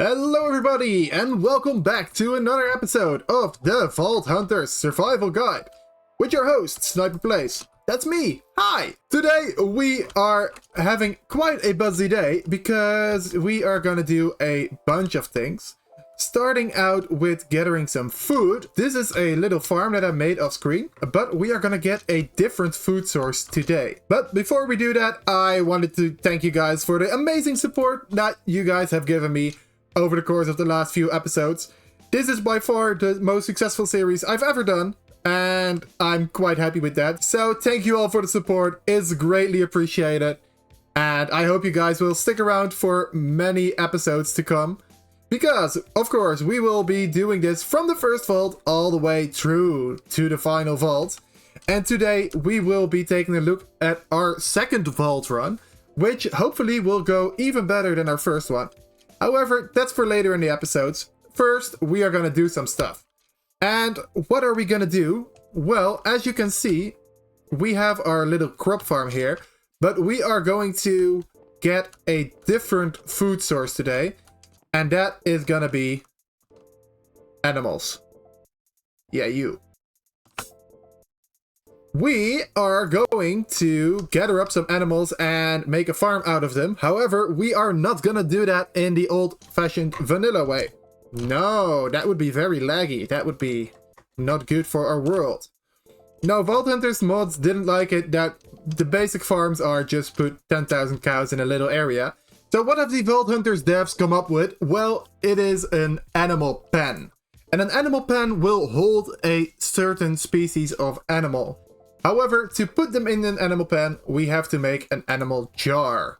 Hello everybody, and welcome back to another episode of the Vault Hunters Survival Guide with your host, SnipyPlays. That's me! Hi! Today we are having quite a busy day because we are gonna do a bunch of things. Starting out with gathering some food. This is a little farm that I made off screen, but we are gonna get a different food source today. But before we do that, I wanted to thank you guys for the amazing support that you guys have given me over the course of the last few episodes. This is by far the most successful series I've ever done, and I'm quite happy with that. So thank you all for the support, it's greatly appreciated, and I hope you guys will stick around for many episodes to come, because of course we will be doing this from the first vault all the way through to the final vault. And today we will be taking a look at our second vault run, which hopefully will go even better than our first one. However, that's for later in the episodes. First, we are gonna do some stuff. And what are we gonna do? Well, as you can see, we have our little crop farm here, but we are going to get a different food source today, and that is gonna be animals. Yeah, you. We are going to gather up some animals and make a farm out of them. However, we are not gonna do that in the old-fashioned vanilla way. No, that would be very laggy. That would be not good for our world. Now, VaultHunters mods didn't like it that the basic farms are just put 10,000 cows in a little area. So what have the VaultHunters devs come up with? Well, it is an animal pen. And an animal pen will hold a certain species of animal. However, to put them in an animal pen, we have to make an animal jar.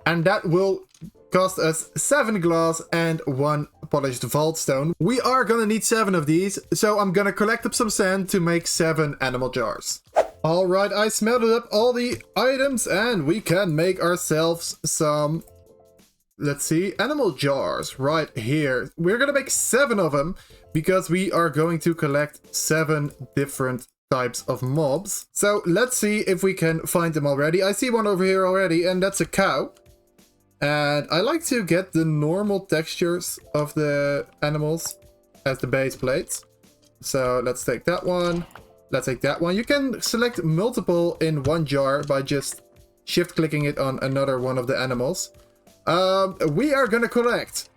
And that will cost us 7 glass and 1 polished vault stone. We are gonna need 7 of these, so I'm gonna collect up some sand to make 7 animal jars. Alright, I smelted up all the items and we can make ourselves some, let's see, animal jars right here. We're gonna make 7 of them because we are going to collect 7 different types of mobs. So let's see if we can find them already. I see one over here already, and that's a cow. And I like to get the normal textures of the animals as the base plates. So let's take that one. Let's take that one. You can select multiple in one jar by just shift clicking it on another one of the animals. We are gonna collect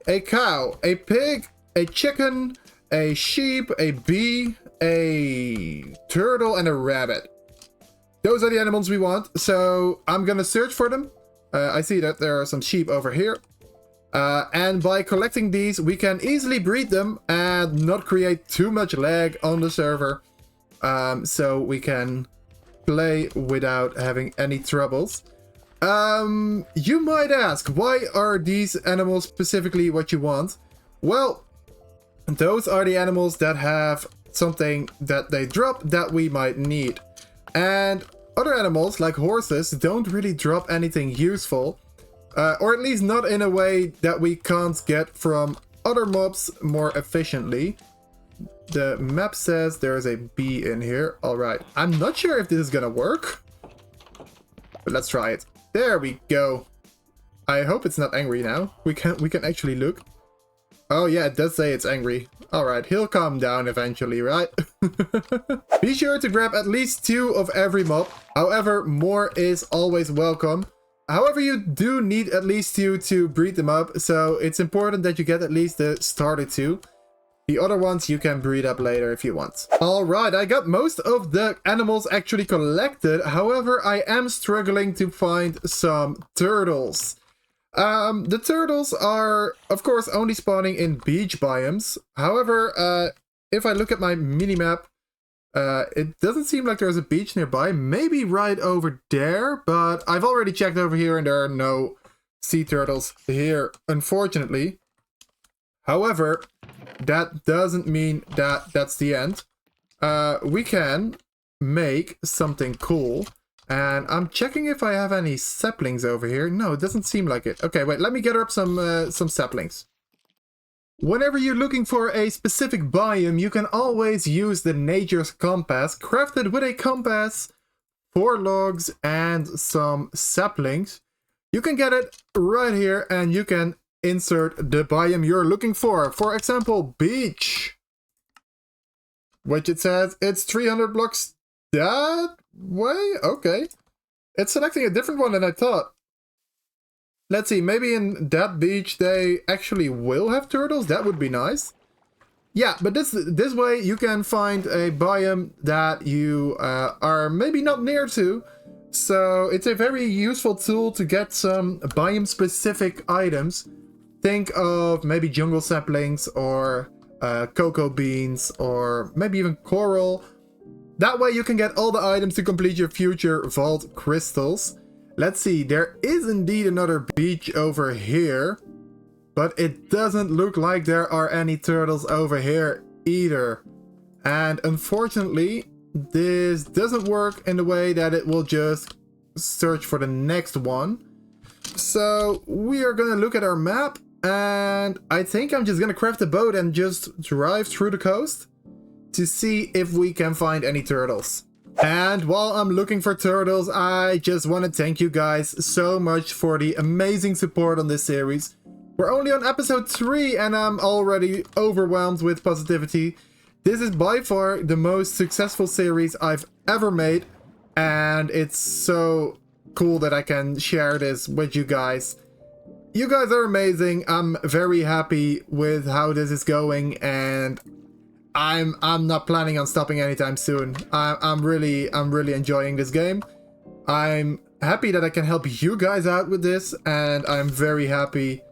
a cow, a pig, a chicken, a sheep, a bee, a turtle, and a rabbit. Those are the animals we want, so I'm gonna search for them. I see that there are some sheep over here. And by collecting these, we can easily breed them and not create too much lag on the server. So we can play without having any troubles. You might ask, why are these animals specifically what you want? Well, those are the animals that have something that they drop that we might need. And other animals, like horses, don't really drop anything useful. Or at least not in a way that we can't get from other mobs more efficiently. The map says there's a bee in here. Alright, I'm not sure if this is gonna work, but let's try it. There we go. I hope it's not angry now. We can actually look. Oh yeah, it does say it's angry. Alright, he'll calm down eventually, right? Be sure to grab at least 2 of every mob. However, more is always welcome. However, you do need at least 2 to breed them up, so it's important that you get at least the starter 2. The other ones you can breed up later if you want. Alright, I got most of the animals actually collected. However, I am struggling to find some turtles. The turtles are, of course, only spawning in beach biomes. However, if I look at my mini-map, it doesn't seem like there's a beach nearby. Maybe right over there, but I've already checked over here and there are no sea turtles here, unfortunately. However, that doesn't mean that that's the end. We can make something cool. And I'm checking if I have any saplings over here. No, it doesn't seem like it. Okay, wait, let me gather up some saplings. Whenever you're looking for a specific biome, you can always use the Nature's Compass, crafted with a compass, 4 logs, and some saplings. You can get it right here, and you can insert the biome you're looking for. For example, beach. Which it says it's 300 blocks that way? Okay. It's selecting a different one than I thought. Let's see, maybe in that beach they actually will have turtles. That would be nice. Yeah, but this way you can find a biome that you are maybe not near to. So it's a very useful tool to get some biome specific items. Think of maybe jungle saplings or cocoa beans or maybe even coral. That way you can get all the items to complete your future vault crystals. Let's see, there is indeed another beach over here. But it doesn't look like there are any turtles over here either. And unfortunately, this doesn't work in the way that it will just search for the next one. So we are gonna look at our map, and I think I'm just gonna craft a boat and just drive through the coast to see if we can find any turtles. And while I'm looking for turtles, I just want to thank you guys so much for the amazing support on this series. We're only on episode 3 and I'm already overwhelmed with positivity. This is by far the most successful series I've ever made, and it's so cool that I can share this with you guys. You guys are amazing. I'm very happy with how this is going, and I'm not planning on stopping anytime soon. I'm really enjoying this game. I'm happy that I can help you guys out with this, and I'm very happy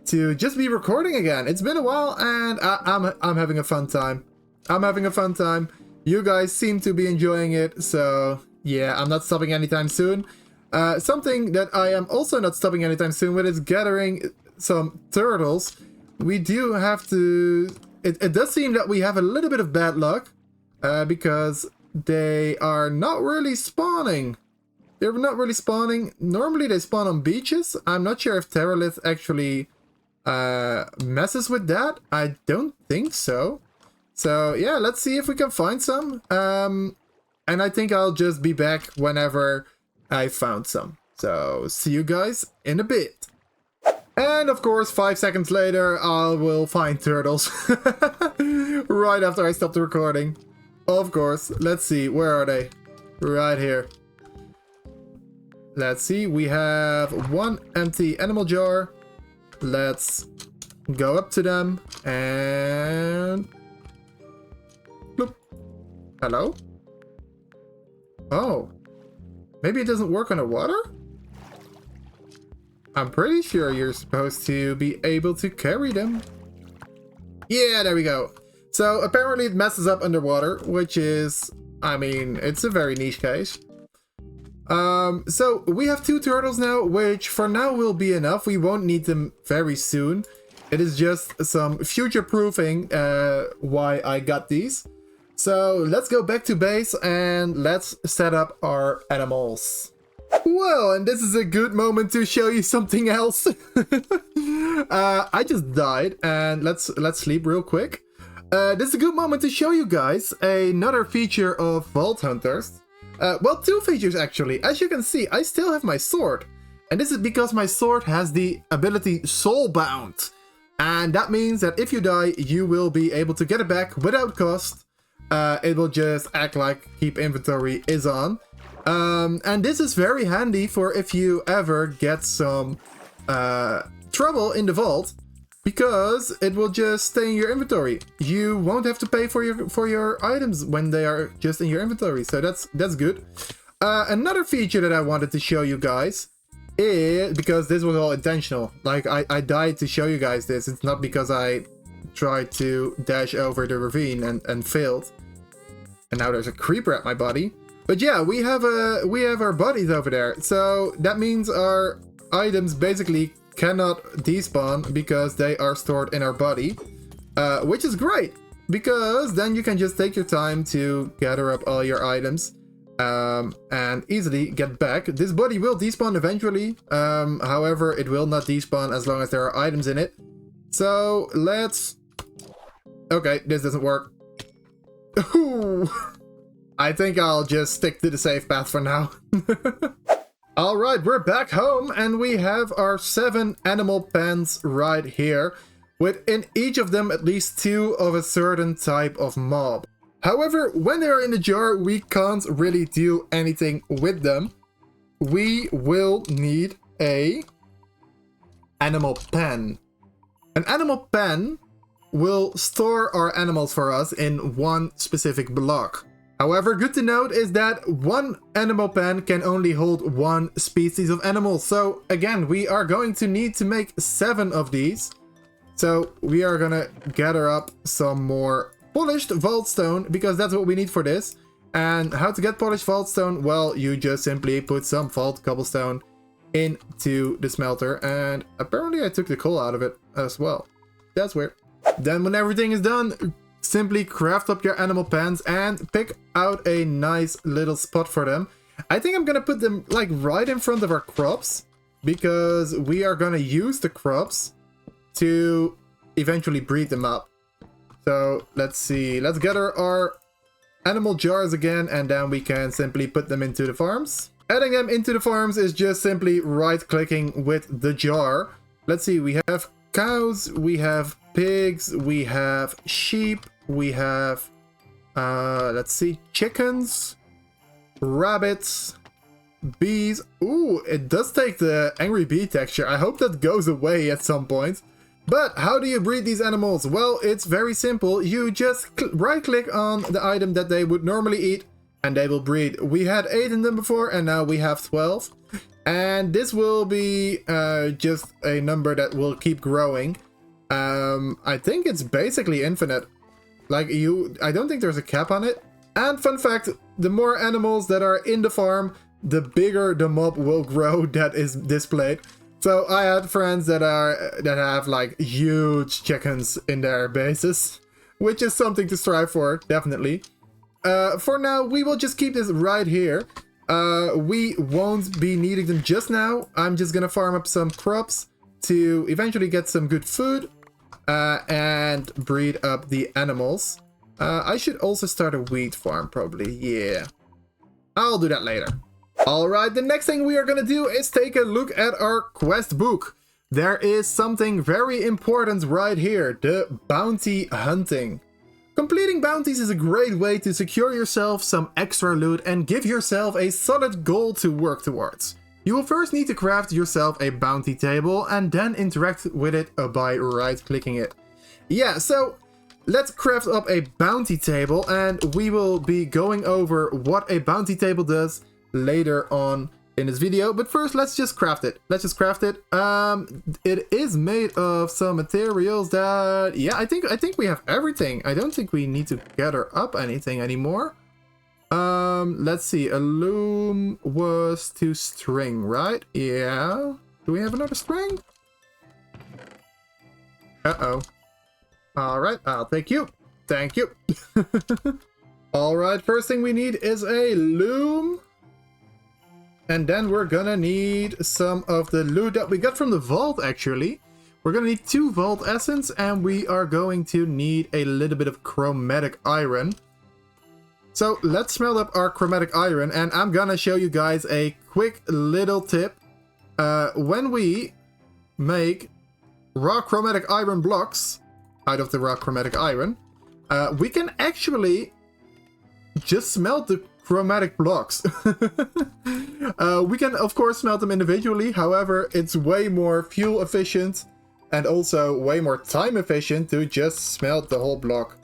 to just be recording again. It's been a while, and I'm having a fun time. I'm having a fun time. You guys seem to be enjoying it, so yeah, I'm not stopping anytime soon. Something that I am also not stopping anytime soon with is gathering some turtles. We do have to... It does seem that we have a little bit of bad luck, because they are not really spawning. They're not really spawning. Normally they spawn on beaches. I'm not sure if Terralith actually messes with that. I don't think so. So yeah, let's see if we can find some. And I think I'll just be back whenever I found some. So see you guys in a bit. And of course, 5 seconds later, I will find turtles. Right after I stopped the recording. Of course. Let's see, where are they? Right here. Let's see, we have one empty animal jar. Let's go up to them and... Bloop. Hello? Oh. Maybe it doesn't work underwater? I'm pretty sure you're supposed to be able to carry them. Yeah, there we go. So apparently it messes up underwater, which is, I mean, it's a very niche case. So we have 2 turtles now, which for now will be enough. We won't need them very soon. It is just some future-proofing why I got these. So let's go back to base and let's set up our animals. Well, and this is a good moment to show you something else. I just died, and let's sleep real quick. This is a good moment to show you guys another feature of VaultHunters. Well, 2 features actually. As you can see, I still have my sword. And this is because my sword has the ability Soulbound. And that means that if you die, you will be able to get it back without cost. It will just act like keep inventory is on. And this is very handy for if you ever get some trouble in the vault, because it will just stay in your inventory. You won't have to pay for your items when they are just in your inventory, so that's good. Another feature that I wanted to show you guys is, because this was all intentional, like I died to show you guys this. It's not because I tried to dash over the ravine and failed, and now there's a creeper at my body. But yeah, we have our bodies over there, so that means our items basically cannot despawn because they are stored in our body, which is great, because then you can just take your time to gather up all your items and easily get back. This body will despawn eventually, however, it will not despawn as long as there are items in it. So let's... Okay, this doesn't work. Ooh. I think I'll just stick to the safe path for now. Alright, we're back home and we have our 7 animal pens right here, with in each of them at least 2 of a certain type of mob. However, when they are in the jar, we can't really do anything with them. We will need a animal pen. An animal pen will store our animals for us in one specific block. However, good to note is that one animal pen can only hold one species of animal. So again, we are going to need to make 7 of these. So we are gonna gather up some more polished vaultstone because that's what we need for this. And how to get polished vaultstone? Well, you just simply put some vault cobblestone into the smelter, and apparently I took the coal out of it as well. That's weird. Then when everything is done, simply craft up your animal pens and pick out a nice little spot for them. I think I'm gonna put them like right in front of our crops, because we are gonna use the crops to eventually breed them up. So let's see, let's gather our animal jars again, and then we can simply put them into the farms. Adding them into the farms is just simply right clicking with the jar. Let's see, we have cows, we have pigs, we have sheep, we have let's see, chickens, rabbits, bees. Ooh, it does take the angry bee texture. I hope that goes away at some point. But how do you breed these animals? Well, it's very simple. You just right click on the item that they would normally eat and they will breed. We had 8 in them before and now we have 12. And this will be just a number that will keep growing. I think it's basically infinite. Like I don't think there's a cap on it. And fun fact, the more animals that are in the farm, the bigger the mob will grow that is displayed. So I had friends that have like huge chickens in their bases, which is something to strive for, definitely. For now, we will just keep this right here. We won't be needing them just now. I'm just gonna farm up some crops to eventually get some good food and breed up the animals. I should also start a wheat farm, probably. Yeah, I'll do that later. Alright, the next thing we are gonna do is take a look at our quest book. There is something very important right here, the bounty hunting. Completing bounties is a great way to secure yourself some extra loot and give yourself a solid goal to work towards. You will first need to craft yourself a bounty table and then interact with it by right clicking it. Yeah, so let's craft up a bounty table, and we will be going over what a bounty table does later on in this video, but first let's just craft it. It is made of some materials that, yeah, I think we have everything. I don't think we need to gather up anything anymore. Let's see, a loom was to string, right? Yeah, do we have another string? All right, I'll take you, thank you. All right, first thing we need is a loom. And then we're gonna need some of the loot that we got from the vault, actually. We're gonna need 2 vault essence, and we are going to need a little bit of chromatic iron. So let's smelt up our chromatic iron, and I'm gonna show you guys a quick little tip. When we make raw chromatic iron blocks out of the raw chromatic iron, we can actually just smelt the chromatic blocks. We can of course smelt them individually, however it's way more fuel efficient and also way more time efficient to just smelt the whole block.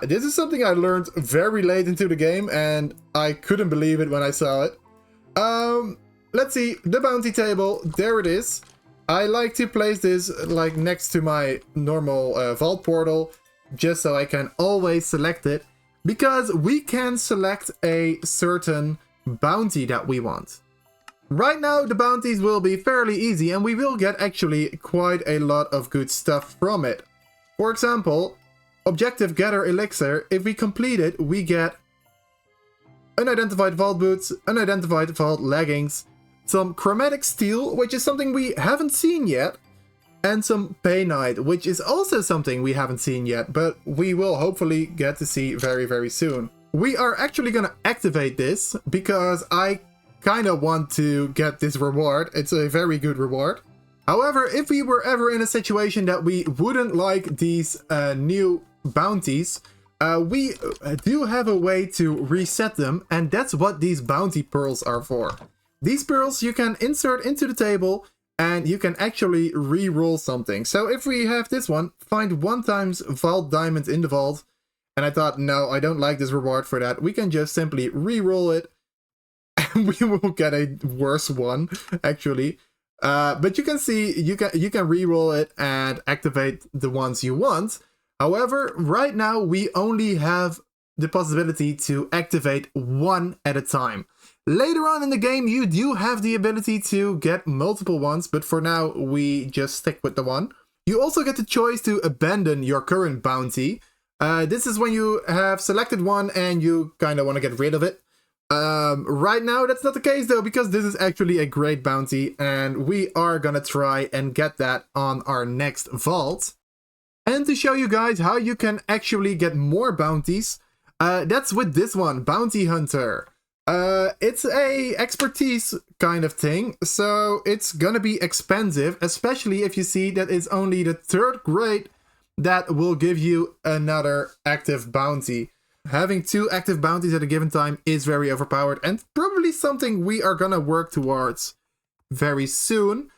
This is something I learned very late into the game and I couldn't believe it when I saw it. Let's see, the bounty table, there it is. I like to place this like next to my normal vault portal just so I can always select it, because we can select a certain bounty that we want. Right now the bounties will be fairly easy and we will get actually quite a lot of good stuff from it. For example, objective gather elixir, if we complete it we get unidentified vault boots, unidentified vault leggings, some chromatic steel, which is something we haven't seen yet, and some painite, which is also something we haven't seen yet, but we will hopefully get to see very, very soon. We are actually gonna activate this because I kind of want to get this reward. It's a very good reward. However, if we were ever in a situation that we wouldn't like these new bounties, we do have a way to reset them, and that's what these bounty pearls are for. These pearls you can insert into the table, and you can actually re-roll something. So if we have this one, find 1 times vault diamonds in the vault, and I thought, no, I don't like this reward for that, we can just simply re-roll it, and we will get a worse one, actually. But you can see, you can re-roll it and activate the ones you want. However, right now we only have the possibility to activate 1 at a time. Later on in the game, you do have the ability to get multiple ones, but for now, we just stick with the 1. You also get the choice to abandon your current bounty. This is when you have selected one and you kind of want to get rid of it. Right now, that's not the case though, because this is actually a great bounty, and we are gonna try and get that on our next vault. And to show you guys how you can actually get more bounties, that's with this one, Bounty Hunter. It's a expertise kind of thing, so it's gonna be expensive, especially if you see that it's only the 3rd grade that will give you another active bounty. Having 2 active bounties at a given time is very overpowered, and probably something we are gonna work towards very soon.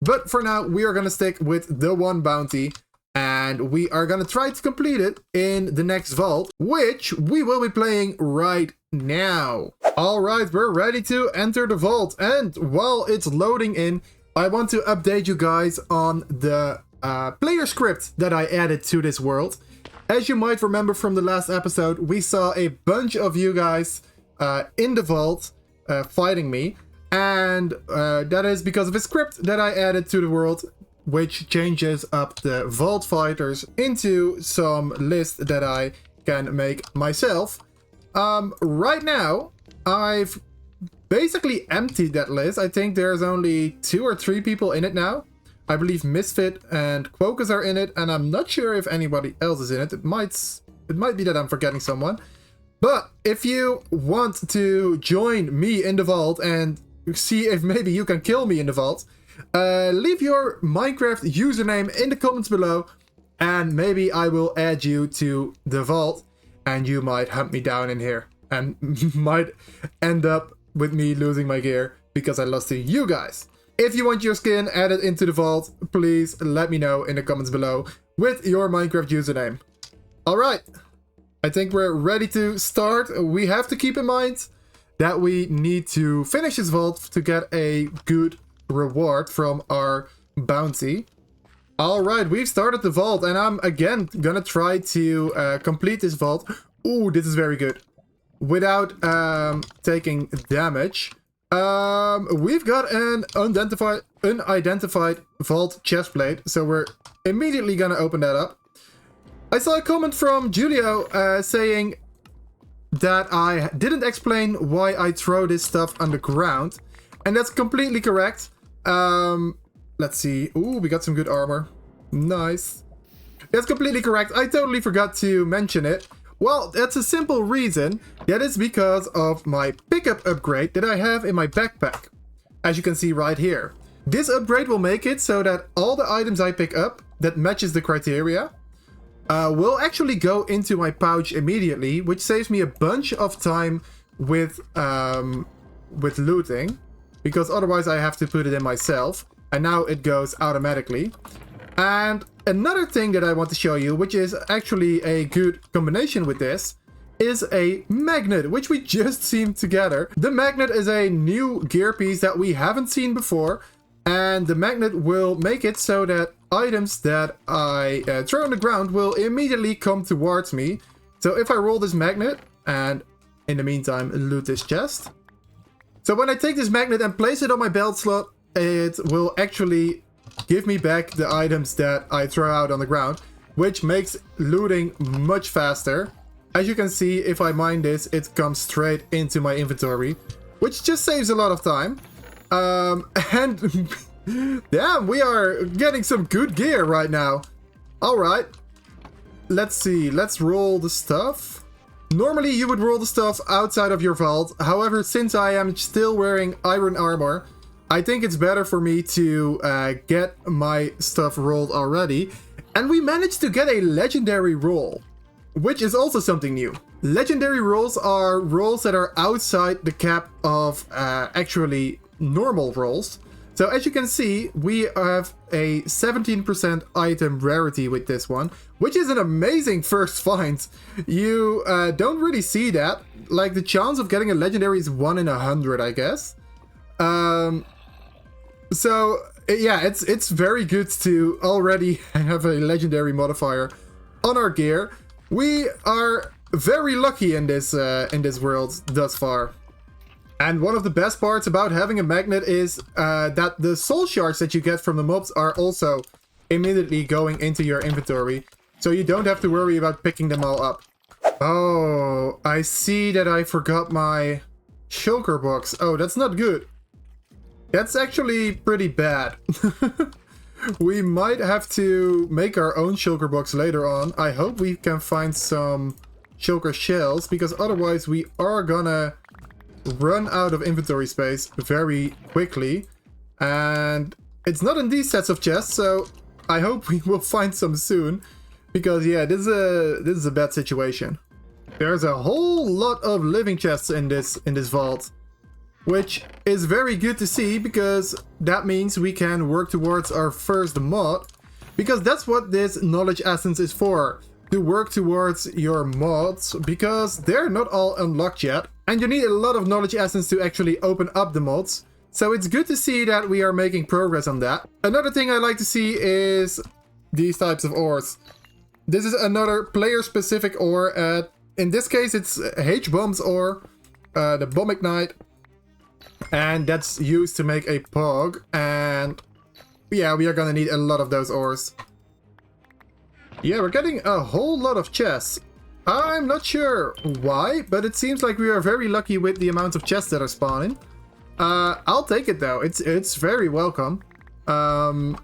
But for now, we are gonna stick with the 1 bounty, and we are gonna try to complete it in the next vault, which we will be playing right now. Alright, we're ready to enter the vault, and while it's loading in, I want to update you guys on the player script that I added to this world. As you might remember from the last episode, we saw a bunch of you guys in the vault fighting me, and that is because of a script that I added to the world, which changes up the vault fighters into some list that I can make myself. Right now, I've basically emptied that list. I think there's only 2 or 3 people in it now. I believe Misfit and Quokus are in it, and I'm not sure if anybody else is in it. It might be that I'm forgetting someone. But if you want to join me in the vault and see if maybe you can kill me in the vault, leave your Minecraft username in the comments below, and maybe I will add you to the vault, and you might hunt me down in here, and might end up with me losing my gear because I lost to you guys. If you want your skin added into the vault, please let me know in the comments below with your Minecraft username. Alright, I think we're ready to start. We have to keep in mind that we need to finish this vault to get a good reward from our bounty. Alright, we've started the vault, and I'm again gonna try to complete this vault. Ooh, this is very good. Without taking damage. We've got an unidentified vault chestplate, so we're immediately gonna open that up. I saw a comment from Julio saying that I didn't explain why I throw this stuff underground, and that's completely correct. Let's see. Ooh, we got some good armor. Nice. That's completely correct. I totally forgot to mention it. Well, that's a simple reason. That is because of my pickup upgrade that I have in my backpack. As you can see right here. This upgrade will make it so that all the items I pick up that matches the criteria will actually go into my pouch immediately, which saves me a bunch of time with looting, because otherwise I have to put it in myself, and now it goes automatically. And another thing that I want to show you, which is actually a good combination with this, is a magnet, which we just seen together. The magnet is a new gear piece that we haven't seen before, and the magnet will make it so that items that I throw on the ground will immediately come towards me. So if I roll this magnet, and in the meantime loot this chest. So when I take this magnet and place it on my belt slot, it will actually give me back the items that I throw out on the ground, which makes looting much faster. As you can see, if I mine this, it comes straight into my inventory, which just saves a lot of time. And damn, we are getting some good gear right now. Alright, let's see, let's roll the stuff. Normally you would roll the stuff outside of your vault. However, since I am still wearing iron armor, I think it's better for me to get my stuff rolled already. And we managed to get a legendary roll, which is also something new. Legendary rolls are rolls that are outside the cap of actually normal rolls. So as you can see, we have a 17% item rarity with this one, which is an amazing first find. You don't really see that. Like, the chance of getting a legendary is 1 in 100, I guess. So yeah, it's very good to already have a legendary modifier on our gear. We are very lucky in this world thus far. And one of the best parts about having a magnet is that the soul shards that you get from the mobs are also immediately going into your inventory. So you don't have to worry about picking them all up. Oh, I see that I forgot my shulker box. Oh, that's not good. That's actually pretty bad. We might have to make our own shulker box later on. I hope we can find some shulker shells, because otherwise we are gonna run out of inventory space very quickly. And it's not in these sets of chests, so I hope we will find some soon, because yeah, this is a bad situation. There's a whole lot of living chests in this vault, which is very good to see, because that means we can work towards our first mod, because that's what this knowledge essence is for. To work towards your mods, because they're not all unlocked yet, and you need a lot of knowledge essence to actually open up the mods. So it's good to see that we are making progress on that. Another thing I like to see is these types of ores. This is another player specific ore. In this case it's H-bombs ore, the bomb ignite, and that's used to make a pog. And yeah, we are gonna need a lot of those ores. Yeah, we're getting a whole lot of chests. I'm not sure why, but it seems like we are very lucky with the amount of chests that are spawning. I'll take it though. It's very welcome. And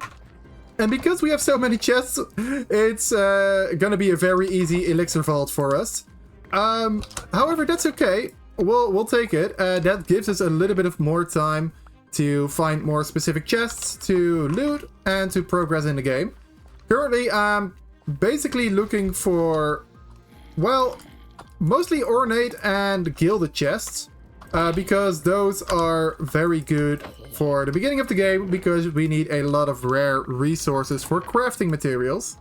because we have so many chests, it's gonna be a very easy elixir vault for us. However, that's okay. We'll take it. That gives us a little bit of more time to find more specific chests to loot and to progress in the game. Currently, I'm basically looking for, well, mostly ornate and gilded chests, because those are very good for the beginning of the game, because we need a lot of rare resources for crafting materials.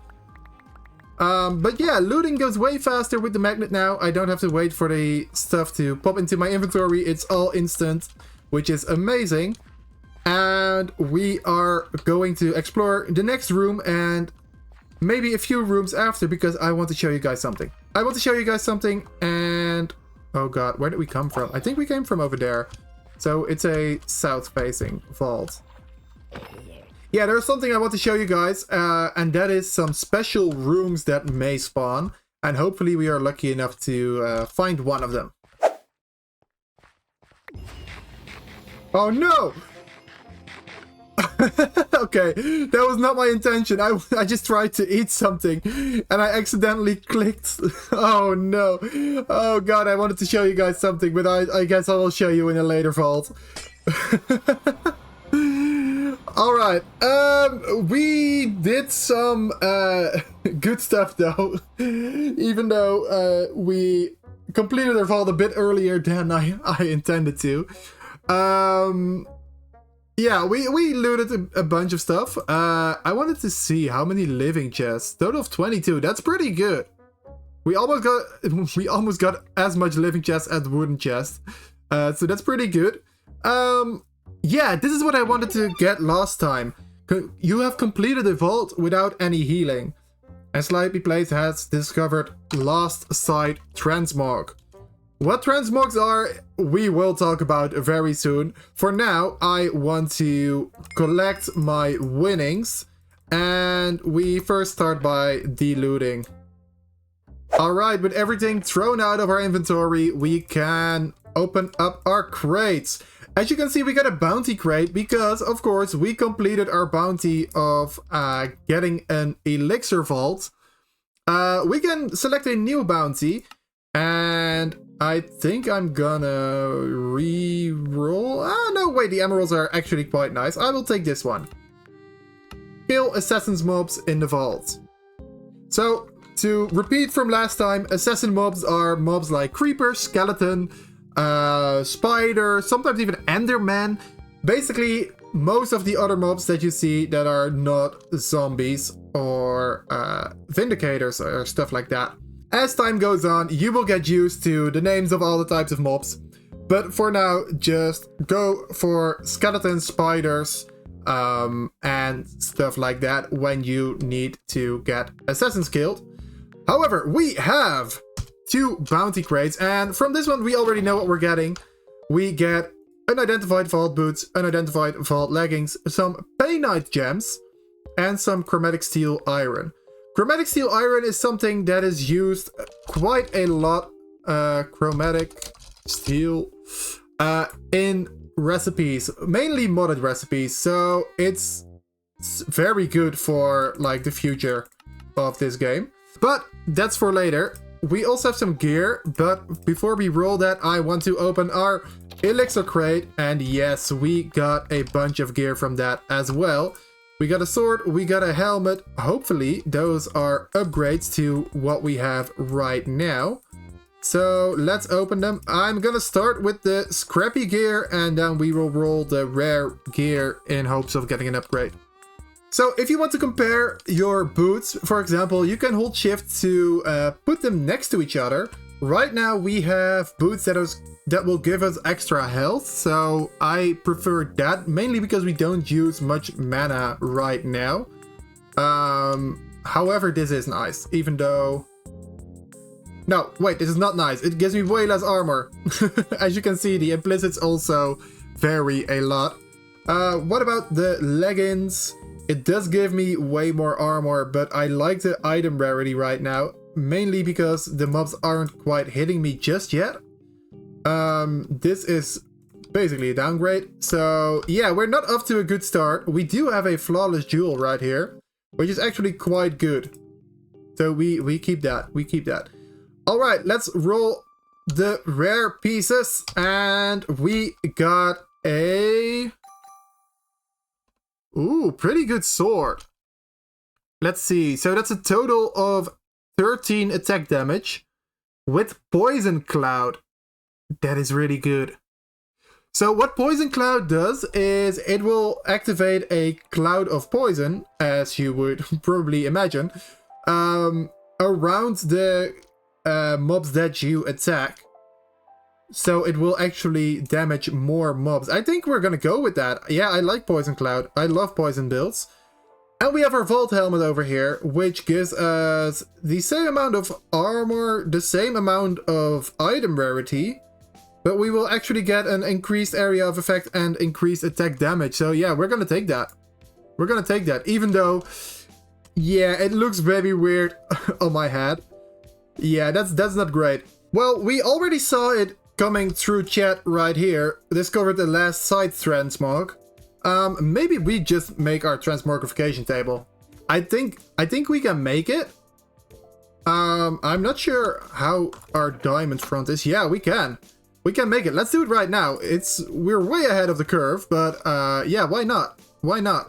But yeah, looting goes way faster with the magnet now. I don't have to wait for the stuff to pop into my inventory. It's all instant, which is amazing. And we are going to explore the next room and maybe a few rooms after, because I want to show you guys something. And oh god, where did we come from? I think we came from over there. So it's a south-facing vault. Yeah, there's something I want to show you guys, and that is some special rooms that may spawn, and hopefully we are lucky enough to find one of them. Oh no! Okay, that was not my intention. I just tried to eat something and I accidentally clicked. Oh no. Oh god, I wanted to show you guys something, but I guess I will show you in a later vault. Alright, we did some good stuff though. Even though we completed our vault a bit earlier than I intended to. Yeah, we looted a bunch of stuff. I wanted to see how many living chests. Total of 22. That's pretty good. We almost got as much living chests as wooden chests. So that's pretty good. Yeah, this is what I wanted to get last time. You have completed the vault without any healing. And SnipyPlays has discovered Last Sight Transmog. What transmogs are, we will talk about very soon. For now, I want to collect my winnings. And we first start by delooting. Alright, with everything thrown out of our inventory, we can open up our crates. As you can see, we got a bounty crate because, of course, we completed our bounty of getting an elixir vault. We can select a new bounty. And I think I'm gonna re-roll. Ah, no, wait, the emeralds are actually quite nice. I will take this one. Kill assassins mobs in the vault. So, to repeat from last time, assassin mobs are mobs like creeper, skeleton, spider, sometimes even enderman. Basically, most of the other mobs that you see that are not zombies or vindicators or stuff like that. As time goes on, you will get used to the names of all the types of mobs. But for now, just go for skeletons, spiders, and stuff like that when you need to get assassins killed. However, we have 2 bounty crates, and from this one we already know what we're getting. We get unidentified vault boots, unidentified vault leggings, some painite gems, and some chromatic steel iron. Chromatic steel iron is something that is used quite a lot, chromatic steel, in recipes, mainly modded recipes, so it's very good for like the future of this game. But that's for later. We also have some gear, but before we roll that, I want to open our elixir crate, and yes, we got a bunch of gear from that as well. We got a sword, we got a helmet. Hopefully those are upgrades to what we have right now. So let's open them. I'm gonna start with the scrappy gear, and then we will roll the rare gear in hopes of getting an upgrade. So if you want to compare your boots, for example, you can hold shift to put them next to each other. Right now we have boots that will give us extra health, so I prefer that, mainly because we don't use much mana right now. However, this is nice, even though... No, wait, this is not nice. It gives me way less armor. As you can see, the implicits also vary a lot. What about the leggings? It does give me way more armor, but I like the item rarity right now, mainly because the mobs aren't quite hitting me just yet. This is basically a downgrade. So yeah, we're not off to a good start. We do have a flawless jewel right here, which is actually quite good. So we keep that. We keep that. All right, let's roll the rare pieces, and we got a... Ooh, pretty good sword. Let's see. So that's a total of 13 attack damage with Poison Cloud. That is really good. So what Poison Cloud does is it will activate a cloud of poison, as you would probably imagine, around the mobs that you attack. So it will actually damage more mobs. I think we're gonna go with that. Yeah, I like Poison Cloud. I love poison builds. And we have our Vault Helmet over here, which gives us the same amount of armor, the same amount of item rarity, but we will actually get an increased area of effect and increased attack damage. So yeah, we're gonna take that. We're gonna take that, even though, yeah, it looks very weird on my head. Yeah, that's not great. Well, we already saw it coming through chat right here. Discovered the last side transmog. Maybe we just make our transmogrification table. I think we can make it. I'm not sure how our diamond front is. Yeah, we can. We can make it. Let's do it right now. We're way ahead of the curve, but yeah, why not? Why not?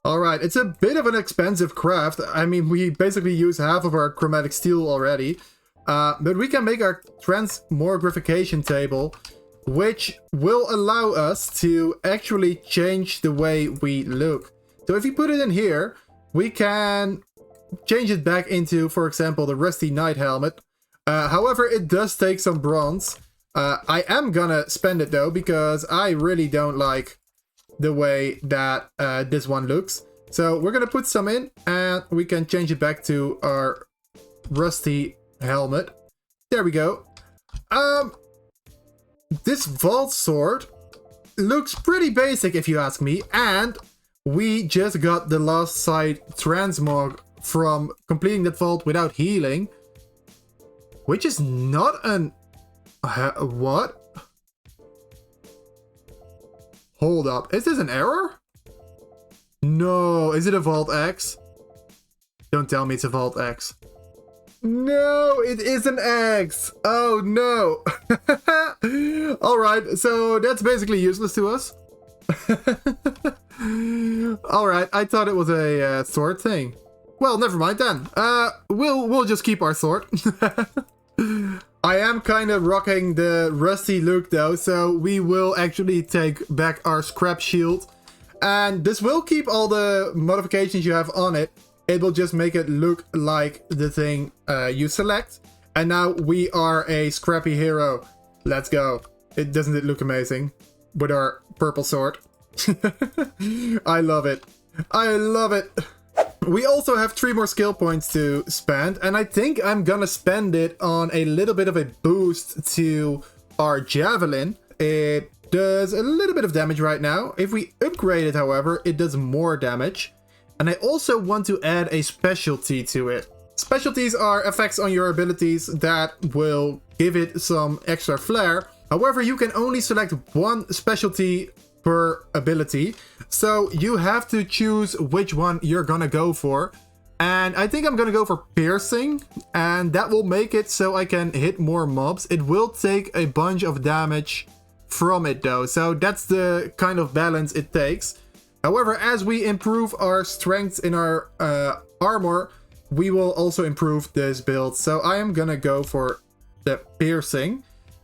Alright, it's a bit of an expensive craft. I mean, we basically use half of our chromatic steel already. But we can make our Transmogrification Table, which will allow us to actually change the way we look. So if you put it in here, we can change it back into, for example, the Rusty Knight Helmet. However, it does take some bronze. I am gonna spend it though, because I really don't like the way that this one looks. So we're gonna put some in, and we can change it back to our Rusty Helmet. There we go. This vault sword looks pretty basic if you ask me, and we just got the last side transmog from completing that vault without healing, which is not an... what? Hold up, is this an error? No, is it a Vault X? Don't tell me it's a Vault X. No, it isn't eggs. Oh no. Alright, so that's basically useless to us. Alright, I thought it was a sword thing. Well, never mind then. We'll just keep our sword. I am kind of rocking the rusty look though, so we will actually take back our scrap shield. And this will keep all the modifications you have on it. It will just make it look like the thing you select. And now we are a scrappy hero. Let's go. Doesn't it look amazing? With our purple sword. I love it. I love it. We also have 3 more skill points to spend, and I think I'm gonna spend it on a little bit of a boost to our javelin. It does a little bit of damage right now. If we upgrade it, however, it does more damage. And I also want to add a specialty to it. Specialties are effects on your abilities that will give it some extra flair. However, you can only select 1 specialty per ability, so you have to choose which one you're gonna go for. And I think I'm gonna go for piercing, and that will make it so I can hit more mobs. It will take a bunch of damage from it though, so that's the kind of balance it takes. However, as we improve our strength in our armor, we will also improve this build. So I am gonna go for the piercing.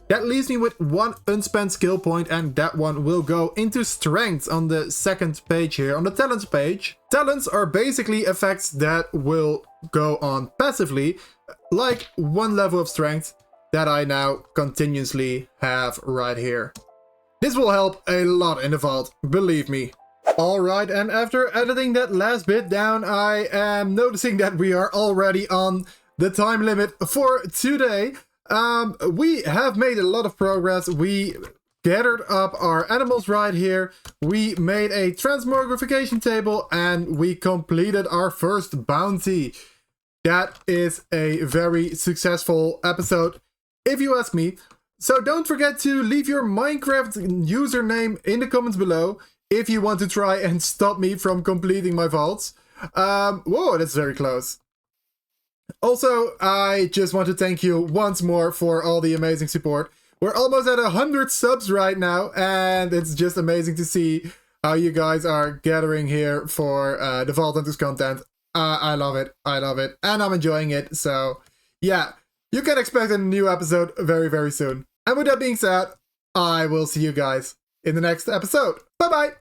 That leaves me with 1 unspent skill point, and that one will go into strength on the 2nd page here, on the talents page. Talents are basically effects that will go on passively, like 1 level of strength that I now continuously have right here. This will help a lot in the vault, believe me. Alright, and after editing that last bit down, I am noticing that we are already on the time limit for today. We have made a lot of progress. We gathered up our animals right here. We made a Transmogrification Table, and we completed our first bounty. That is a very successful episode, if you ask me. So don't forget to leave your Minecraft username in the comments below if you want to try and stop me from completing my vaults. Whoa, that's very close. Also, I just want to thank you once more for all the amazing support. We're almost at 100 subs right now, and it's just amazing to see how you guys are gathering here for the VaultHunters content. I love it, and I'm enjoying it. So yeah, you can expect a new episode very, very soon. And with that being said, I will see you guys in the next episode. Bye bye!